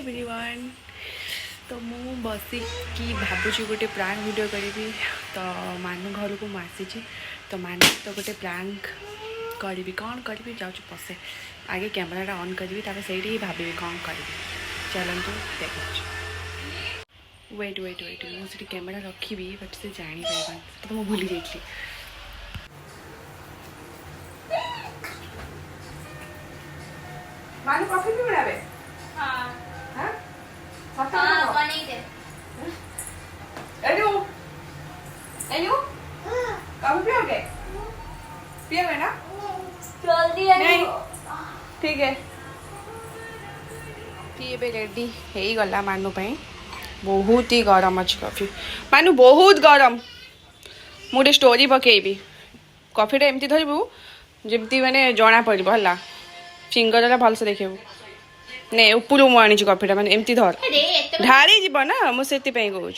everyone तो मु बसिकी भावुँ गोटे प्रांक वीडियो करी तो मानु घर को आसी तो मानु तो गोटे प्रांक करी कौन करी जाऊँ पशे आगे कैमेराटा ऑन करी से भावी कौन करी चलतु देखा वेट वेट वेट मुझे कैमेरा रखी बट से जापार तो मुझे भूली जाइए मानु कॉफी भी बनावे हां हां हां बनी दे एनु एनु कॉफी पियोगे पियोगे ना जल्दी नहीं ठीक है पीबे रेडी हे गला मानु पई बहुत ही गरम अच्छी कॉफी मानु बहुत गरम मुझे स्टोरी पकेबी कॉफीटा एमती धरबू जमती माने जना पड़ो है फिंगर भलसे देखू ने उपरू मु आनी कॉफीटा माने एमती धर ढाली जीव ना मुझे कहूँ